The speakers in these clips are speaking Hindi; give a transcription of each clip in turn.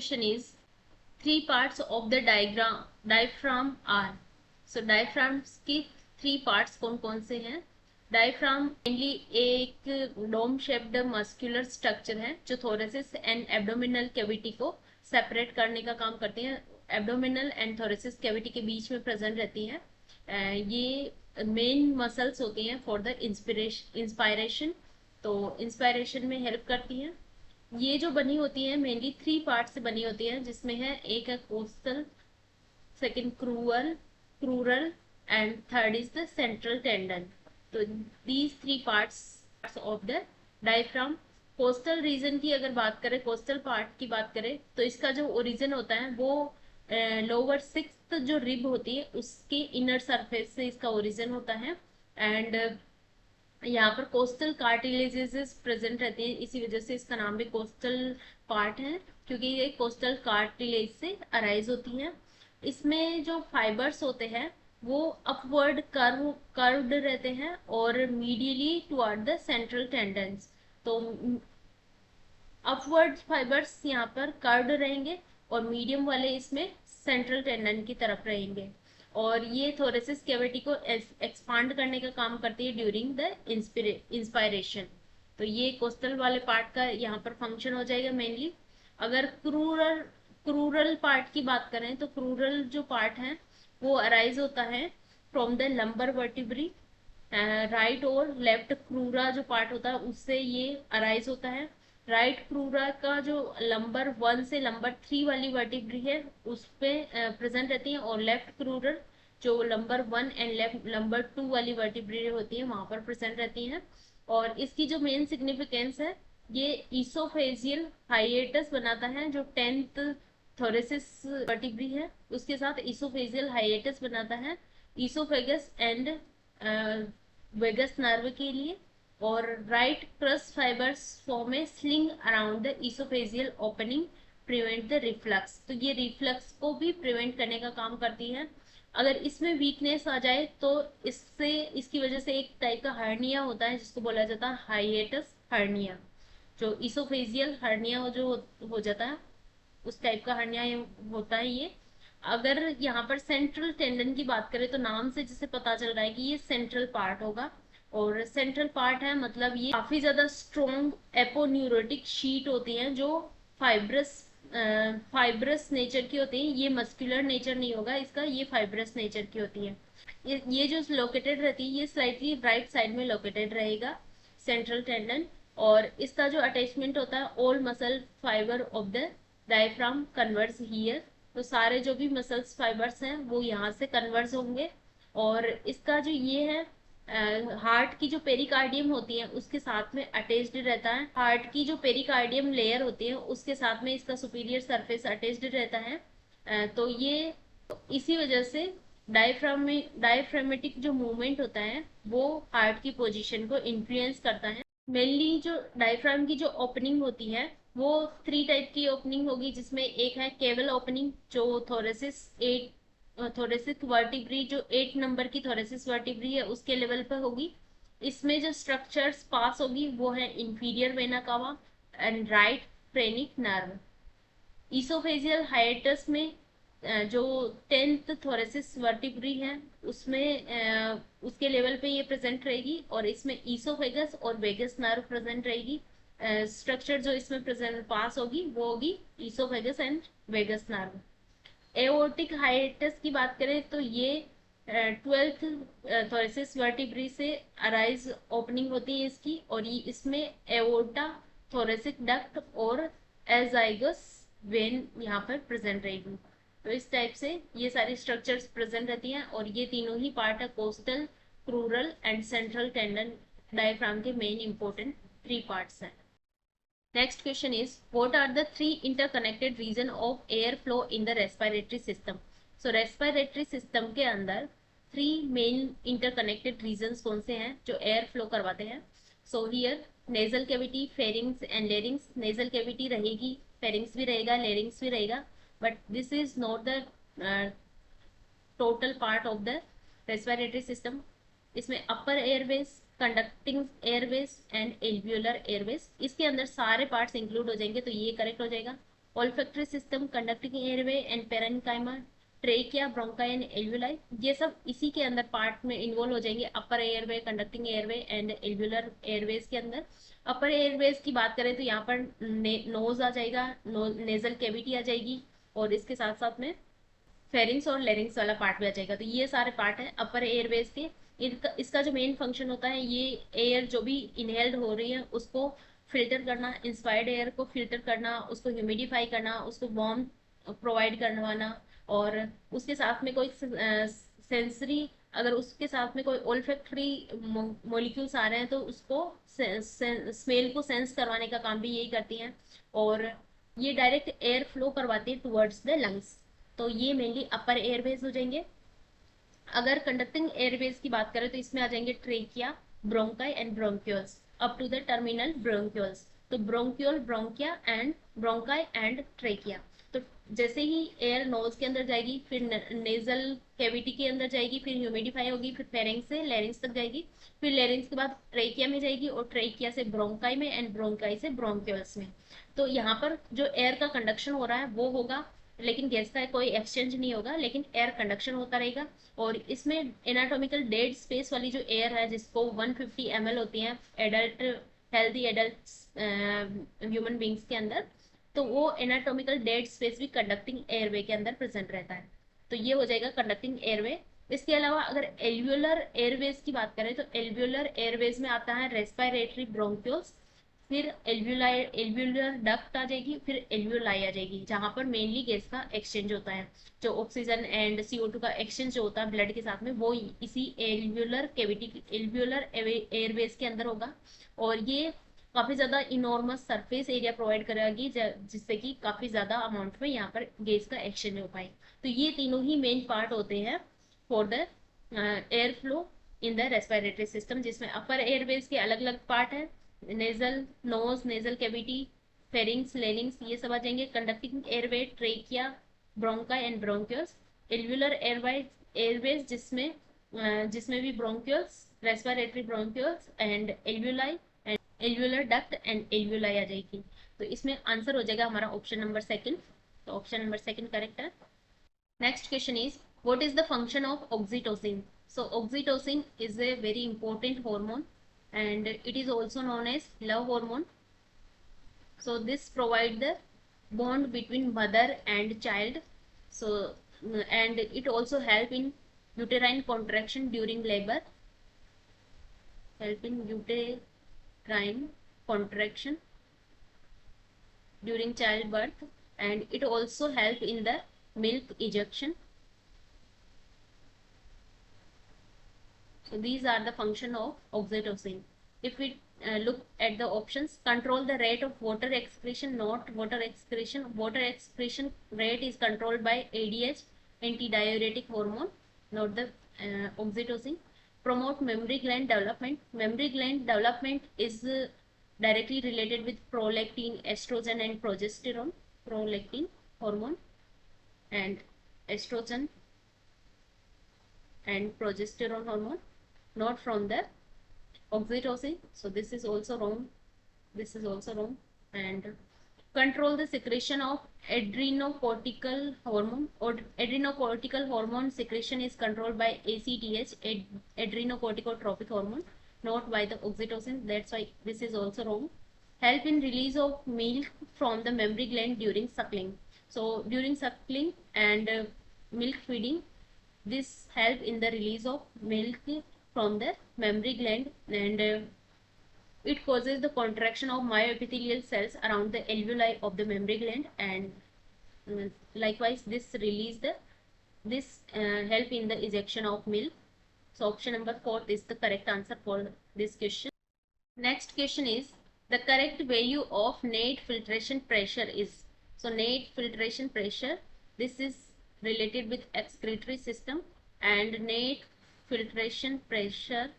question is three parts of the diaphragm are. So diaphragms की three parts कौन कौन से हैं? डायफ्राम मेनली एक डोम शेप्ड मस्कुलर स्ट्रक्चर है जो थोरेसिस एंड एब्डोमिनल कैविटी को सेपरेट करने का काम करती है। एब्डोमिनल एंड थोरेसिस कैविटी के बीच में प्रेजेंट रहती है। ये मेन मसल्स होती हैं फॉर द इंस्पायरेशन, तो इंस्पायरेशन में हेल्प करती हैं। ये जो बनी होती है मेनली थ्री पार्ट से बनी होती है, जिसमें है एक है costal, second crural and third is the central tendon. तो these three parts of the diaphragm. Costal region की अगर बात करें, कोस्टल पार्ट की बात करें, तो इसका जो ओरिजिन होता है वो लोअर सिक्स्थ जो रिब होती है उसके इनर सरफेस से इसका ओरिजिन होता है। एंड यहाँ पर कोस्टल कार्टिलेजेस प्रेजेंट रहती हैं, इसी वजह से इसका नाम भी कोस्टल पार्ट है, क्योंकि ये कोस्टल कार्टिलेज से अराइज होती हैं। इसमें जो फाइबर्स होते हैं वो अपवर्ड कर्व्ड रहते हैं और medially toward the central tendons. तो अपवर्ड फाइबर्स यहाँ पर कर्व्ड रहेंगे और मीडियम वाले इसमें सेंट्रल टेंडन की तरफ रहेंगे, और ये थोरेसिस कैविटी को एक्सपांड करने का काम करती है ड्यूरिंग द इंस्पायरेशन। तो ये कोस्टल वाले पार्ट का यहाँ पर फंक्शन हो जाएगा मेनली। अगर क्रूरल पार्ट की बात करें तो क्रूरल जो पार्ट है वो अराइज होता है from the lumbar vertebrae. Right और लेफ्ट क्रूरा जो पार्ट होता है उससे ये अराइज होता है। राइट क्रूरा का जो लंबर 1 से लंबर 3 वाली वर्टिब्री है उस पे प्रेजेंट रहती है, और लेफ्ट क्रूरल जो लंबर 1 एंड लेफ्ट लंबर 2 वाली वर्टिब्री होती है वहां पर प्रेजेंट रहती है। और इसकी जो मेन सिग्निफिकेंस है, ये ईसोफेजियल हाइएटस बनाता है, जो 10th थोरेसिस वर्टिब्री है उसके साथ ईसोफेजियल हाइएटस बनाता है ईसोफेगस एंड वेगस नर्व के लिए। और right crust fibres form A sling around the oesophageal opening, prevent the reflux. तो ये रिफ्लक्स को भी प्रिवेंट करने का काम करती है। अगर इसमें वीकनेस आ जाए तो इससे इसकी वजह से एक टाइप का हर्निया होता है जिसको बोला जाता है हाइएटस हर्निया। जो ईसोफेजियल हर्निया जो हो जाता है उस टाइप का हर्निया होता है ये। अगर यहाँ पर सेंट्रल टेंडन की बात करें तो नाम से जिसे पता चल रहा है कि ये सेंट्रल पार्ट होगा, और सेंट्रल पार्ट है मतलब ये काफी ज्यादा स्ट्रॉन्ग एपोन्यूरोटिक शीट होती हैं जो फाइब्रस फाइब्रस नेचर की होती है। ये मस्कुलर नेचर नहीं होगा इसका, ये फाइब्रस नेचर की होती है। ये जो लोकेटेड रहती है ये स्लाइटली राइट साइड में लोकेटेड रहेगा सेंट्रल टेंडन। और इसका जो अटैचमेंट होता है all muscle fibre of the diaphragm converse here. तो सारे जो भी मसल्स फाइबर्स हैं वो यहाँ से कन्वर्स होंगे। और इसका जो ये है हार्ट की जो पेरिकार्डियम होती है उसके साथ में अटैच्ड रहता है। हार्ट की जो पेरिकार्डियम लेयर होती है उसके साथ में इसका सुपीरियर सरफेस अटैच्ड रहता है। तो ये इसी वजह से डायफ्रामेटिक जो मूवमेंट होता है वो हार्ट की पोजीशन को इन्फ्लुएंस करता है। मेनली जो डायफ्राम की जो ओपनिंग होती है वो 3 टाइप की ओपनिंग होगी, जिसमें एक है केवल ओपनिंग जो थोरेसिस वर्टिब्री जो 8 नंबर की थोरेसिस वर्टिब्री है उसके लेवल पर होगी। इसमें जो स्ट्रक्चर्स पास होगी वो है inferior vena cava and right phrenic nerve. Oesophageal hiatus में जो 10th थोरेसिस वर्टिब्री है उसमें उसके लेवल पे ये प्रेजेंट रहेगी, और इसमें ईसोफेगस और वेगस नर्व प्रेजेंट रहेगी। स्ट्रक्चर जो इसमें प्रेजेंट पास होगी वो होगी oesophagus and vagus nerve. Aortic hiatus की बात करें तो ये 12th थोरेसिस वर्टिब्री से अराइज ओपनिंग होती है इसकी, और ये इसमें एओर्टा, थोरेसिक डक्ट और एजाइगस वेन यहाँ पर प्रेजेंट रहेगी। तो इस टाइप से ये सारी स्ट्रक्चर्स प्रेजेंट रहती हैं, और ये तीनों ही पार्ट है coastal, crural and central tendon diaphragm के मेन इंपॉर्टेंट 3 पार्ट्स हैं। Next question is, what are the 3 interconnected region of air flow in the respiratory system? So respiratory system के अंदर 3 main interconnected regions कौन से हैं जो air flow करवाते हैं? So here nasal cavity, pharynx and larynx. nasal cavity रहेगी, pharynx भी रहेगा, larynx भी रहेगा, but this is not the total part of the respiratory system. इसमें upper airways, conducting Airways and alveolar Airways, इसके अंदर सारे पार्ट्स इंक्लूड हो जाएंगे, तो ये करेक्ट हो जाएगा। olfactory system, conducting airway and parenchyma, trachea, bronchi and alveoli, ये सब इसी के अंदर पार्ट में इन्वॉल्व हो जाएंगे, अपर airway, conducting airway and alveolar Airways के अंदर। अपर एयरवेज की बात करें तो यहाँ पर नोज आ जाएगा, नेजल कैविटी आ जाएगी, और इसके साथ साथ में फेरिंग्स और लेरिंग्स वाला पार्ट भी आ जाएगा। तो ये सारे पार्ट है अपर एयरवेज के। इसका जो मेन फंक्शन होता है, ये एयर जो भी इनहेल्ड हो रही है उसको फिल्टर करना, इंस्पायर्ड एयर को फिल्टर करना, उसको ह्यूमिडिफाई करना, उसको वार्म प्रोवाइड करवाना, और उसके साथ में कोई सेंसरी, अगर उसके साथ में कोई ओल्फैक्टरी मॉलिक्यूल्स आ रहे हैं तो उसको स्मेल को सेंस करवाने का काम भी यही करती हैं, और ये डायरेक्ट एयर फ्लो करवाती है टुवर्ड्स द लंग्स। तो ये मेनली अपर एयरवेज हो जाएंगे। अगर कंडक्टिंग एयरवेज की बात करें तो इसमें आ जाएंगे trachea, bronchi and bronchioles up to the terminal bronchioles. तो bronchiole, bronchia and bronchi and trachea. तो जैसे ही एयर नोज के अंदर जाएगी, फिर नेजल कैविटी के अंदर जाएगी, फिर ह्यूमिडिफाई होगी, फिर फेरिंग्स से लेरिंग्स तक जाएगी, फिर लेरिंग्स के बाद ट्रेकिया में जाएगी, और ट्रेकिया से ब्रोंकाई में, एंड ब्रोंकाई से ब्रोंक्यूल्स में। तो यहाँ पर जो एयर का कंडक्शन हो रहा है वो होगा, लेकिन गैस का कोई एक्सचेंज नहीं होगा, लेकिन एयर कंडक्शन होता रहेगा। और इसमें एनाटॉमिकल डेड स्पेस वाली जो एयर है, जिसको 150 ml होती है adult, healthy adult human beings के अंदर, तो वो एनाटॉमिकल डेड स्पेस भी कंडक्टिंग एयरवे के अंदर प्रेजेंट रहता है। तो ये हो जाएगा कंडक्टिंग एयरवे। इसके अलावा अगर एल्वियोलर एयरवेज की बात करें तो एल्वियोलर एयरवेज में आता है रेस्पिरेटरी ब्रोंक्यूल्स, फिर एल्वियोलर डक्ट आ जाएगी, फिर एल्वियोलाई आ जाएगी, जहां पर मेनली गैस का एक्सचेंज होता है। जो ऑक्सीजन एंड CO2 का एक्सचेंज जो होता है ब्लड के साथ में, वो इसी एल्वियोलर कैविटी, एल्वियोलर एयरवेज के अंदर होगा। और ये काफी ज्यादा इनॉर्मस सरफेस एरिया प्रोवाइड करेगी, जिससे कि काफी ज्यादा अमाउंट में यहाँ पर गैस का एक्सचेंज हो पाए। तो ये तीनों ही मेन पार्ट होते हैं for the air flow in the respiratory system, जिसमें अपर एयरवेज के अलग अलग पार्ट है, nasal, nose, nasal cavity, pharynx, larynx, ये सब आ जाएंगे। Conducting airway, trachea, bronchi and bronchioles. Alveolar airways जिसमें भी bronchioles, respiratory bronchioles and alveoli, and alveolar duct and alveoli आ जाएगी। तो इसमें आंसर हो जाएगा हमारा ऑप्शन नंबर सेकंड। तो ऑप्शन नंबर सेकंड करेक्ट है। Next question is, what is the function of oxytocin? So oxytocin is a very important hormone, and it is also known as love hormone. So this provides the bond between mother and child. So and it also help in uterine contraction during labor, help in uterine contraction during childbirth, and it also help in the milk ejection. So these are the function of oxytocin. If we look at the options, control the rate of water excretion, not water excretion. Water excretion rate is controlled by ADH, antidiuretic hormone, not the oxytocin. Promote memory gland development. Memory gland development is directly related with prolactin, estrogen and progesterone. Prolactin hormone and estrogen and progesterone hormone, not from the oxytocin. So this is also wrong. This is also wrong. And control the secretion of adrenocortical hormone, or adrenocortical hormone secretion is controlled by ACTH, adrenocorticotropic hormone, not by the oxytocin. That's why this is also wrong. Help in release of milk from the mammary gland during suckling. So during suckling and milk feeding, this help in the release of milk from the mammary gland, and it causes the contraction of myoepithelial cells around the alveoli of the mammary gland, and likewise this help in the ejection of milk. So option number 4 is the correct answer for this question. Next question is, the correct value of net filtration pressure is. So net filtration pressure, this is related with excretory system, and net filtration pressure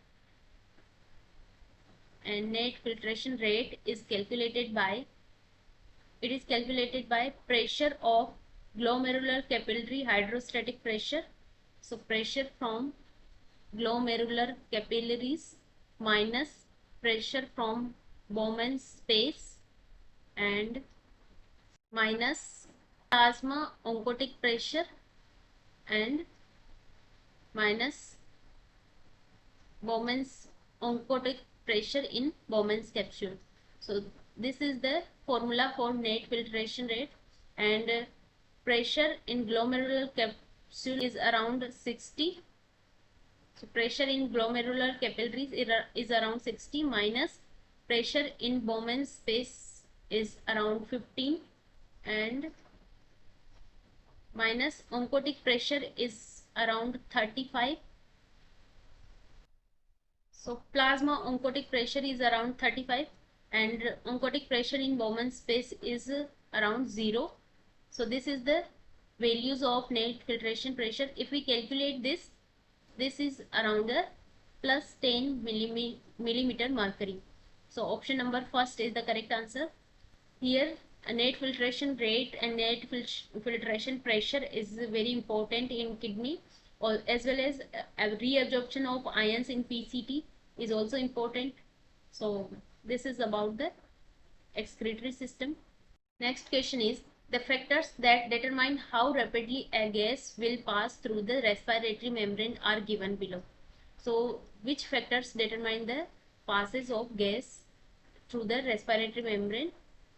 and net filtration rate is calculated by, it is calculated by pressure of glomerular capillary hydrostatic pressure. So pressure from glomerular capillaries minus pressure from Bowman's space and minus plasma oncotic pressure and minus Bowman's oncotic pressure in Bowman's capsule. So this is the formula for net filtration rate, and pressure in glomerular capsule is around 60. So pressure in glomerular capillaries is around 60 minus pressure in Bowman's space is around 15, and minus oncotic pressure is around 35. So plasma oncotic pressure is around 35 and oncotic pressure in Bowman's space is around 0. So this is the values of net filtration pressure. If we calculate this, this is around a plus 10 millimeter mercury. So option number first is the correct answer. Here a net filtration rate and net filtration pressure is very important in kidney, or as well as reabsorption of ions in PCT is also important. So this is about the excretory system. Next question is the factors that determine how rapidly a gas will pass through the respiratory membrane are given below. So which factors determine the passage of gas through the respiratory membrane?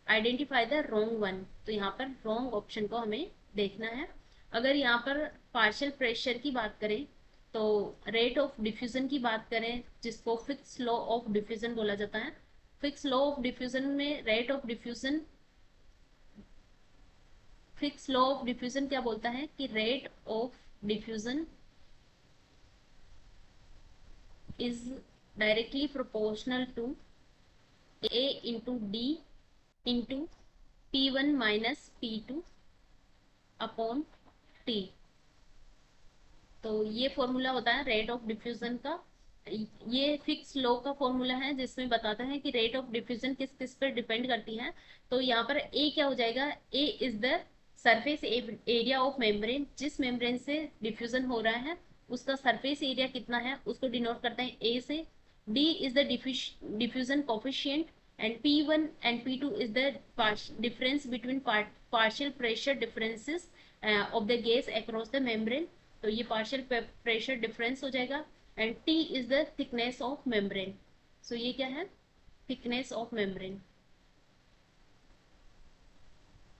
Identify the wrong one. तो यहाँ पर रॉन्ग ऑप्शन को हमें देखना है. अगर यहाँ पर पार्शियल प्रेशर की बात करें तो रेट ऑफ डिफ्यूजन की बात करें, जिसको फिक्स लॉ ऑफ डिफ्यूजन बोला जाता है. फिक्स लॉ ऑफ डिफ्यूजन में rate of diffusion, Fick's law of diffusion क्या बोलता है कि rate of diffusion is directly proportional to A into D into P1 minus P2 upon T. तो ये फॉर्मूला होता है रेट ऑफ डिफ्यूजन का. ये फिक्स लॉ का फॉर्मूला है जिसमें बताता है कि रेट ऑफ डिफ्यूजन किस किस पर डिपेंड करती है. तो यहाँ पर ए क्या हो जाएगा, A is the surface area of membrane. जिस मेम्ब्रेन से डिफ्यूजन हो रहा है उसका सरफेस एरिया कितना है उसको डिनोट करते हैं ए से. D is the diffusion coefficient and P1 and P2 is the difference between partial pressure differences of the gas across the membrane. तो ये partial pressure difference हो जाएगा. and T is the thickness of membrane. so ये क्या है, thickness of membrane.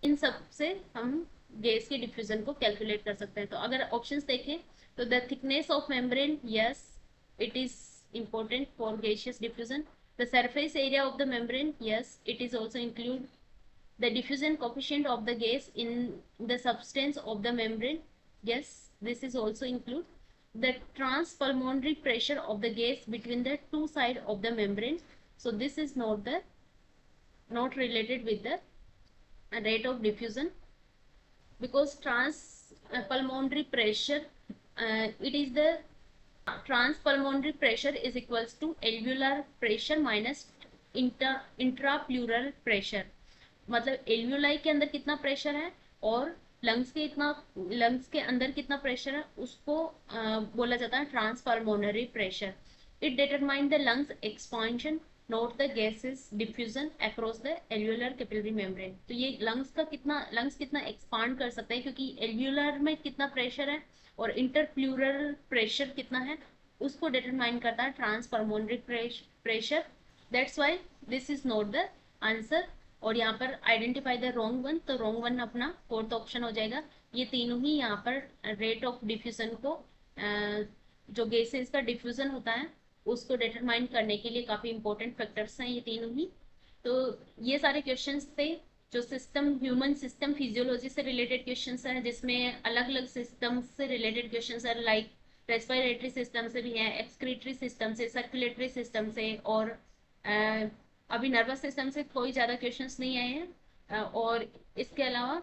इन सब से हम गैस के डिफ्यूजन को कैलकुलेट कर सकते हैं. तो अगर ऑप्शंस देखें तो the thickness of membrane, yes it is important for gaseous diffusion. The surface area of the membrane, yes it is also include. The diffusion coefficient of the gas in the substance of the membrane, yes this is also include. The transpulmonary pressure of the gas between the two sides of the membrane, so this is not related with the rate of diffusion, because transpulmonary pressure it is the transpulmonary pressure is equals to alveolar pressure minus intrapleural pressure. मतलब एल्वियोलाई के अंदर कितना प्रेशर है और लंग्स के अंदर कितना प्रेशर है उसको बोला जाता है transpulmonary pressure. It determine the lungs expansion not the gases diffusion across the alveolar capillary membrane. तो ये लंग्स कितना एक्सपांड कर सकते हैं क्योंकि एल्वियोलर में कितना प्रेशर है और इंटरप्लूरल प्रेशर कितना है उसको डिटरमाइन करता है transpulmonary pressure. That's why this is not the answer. और यहाँ पर आइडेंटिफाई द रॉन्ग वन, तो रॉन्ग वन अपना फोर्थ ऑप्शन हो जाएगा. ये तीनों ही यहाँ पर रेट ऑफ डिफ्यूजन को जो गैसेस का डिफ्यूजन होता है उसको डिटरमाइन करने के लिए काफी इंपॉर्टेंट फैक्टर्स हैं ये तीनों ही. तो ये सारे क्वेश्चंस थे जो ह्यूमन सिस्टम फिजियोलॉजी से रिलेटेड क्वेश्चंस हैं, जिसमें अलग अलग सिस्टम से रिलेटेड क्वेश्चंस है. लाइक रेस्पिरेटरी सिस्टम से भी है, एक्सक्रीटरी सिस्टम से, सर्कुलेटरी सिस्टम से, और अभी नर्वस सिस्टम से कोई ज़्यादा क्वेश्चंस नहीं आए हैं. और इसके अलावा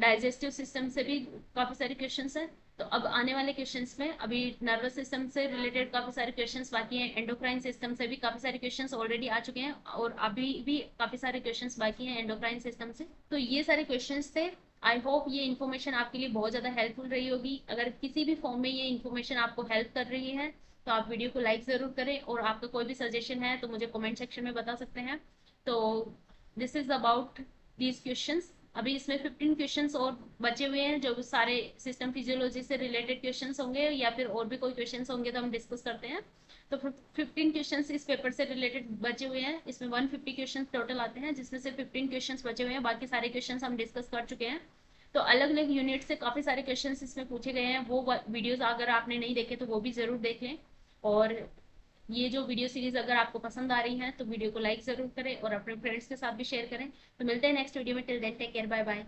डाइजेस्टिव सिस्टम से भी काफ़ी सारे क्वेश्चंस हैं. तो अब आने वाले क्वेश्चंस में अभी नर्वस सिस्टम से रिलेटेड काफ़ी सारे क्वेश्चंस बाकी हैं, एंडोक्राइन सिस्टम से भी काफ़ी सारे क्वेश्चंस ऑलरेडी आ चुके हैं और अभी भी काफ़ी सारे क्वेश्चंस बाकी हैं एंडोक्राइन सिस्टम से. तो ये सारे क्वेश्चंस थे. आई होप ये इन्फॉर्मेशन आपके लिए बहुत ज़्यादा हेल्पफुल रही होगी. अगर किसी भी फॉर्म में ये इन्फॉर्मेशन आपको हेल्प कर रही है तो आप वीडियो को लाइक ज़रूर करें, और आपका कोई भी सजेशन है तो मुझे कमेंट सेक्शन में बता सकते हैं. तो this is about these questions. अभी इसमें 15 क्वेश्चंस और बचे हुए हैं, जो सारे सिस्टम फिजियोलॉजी से रिलेटेड क्वेश्चंस होंगे या फिर और भी कोई क्वेश्चंस होंगे तो हम डिस्कस करते हैं। तो 15 क्वेश्चंस इस पेपर से रिलेटेड बचे हुए हैं। इसमें 150 क्वेश्चंस टोटल आते हैं, जिसमें से 15 क्वेश्चंस बचे हुए हैं, बाकी सारे क्वेश्चंस हम डिस्कस कर चुके हैं। तो अलग अलग यूनिट से काफी सारे क्वेश्चंस इसमें पूछे गए हैं, वो वीडियोस अगर आपने नहीं देखे तो वो भी जरूर देख लें। और ये जो वीडियो सीरीज अगर आपको पसंद आ रही है तो वीडियो को लाइक जरूर करें और अपने फ्रेंड्स के साथ भी शेयर करें। तो मिलते हैं नेक्स्ट वीडियो में, till then take care, bye bye.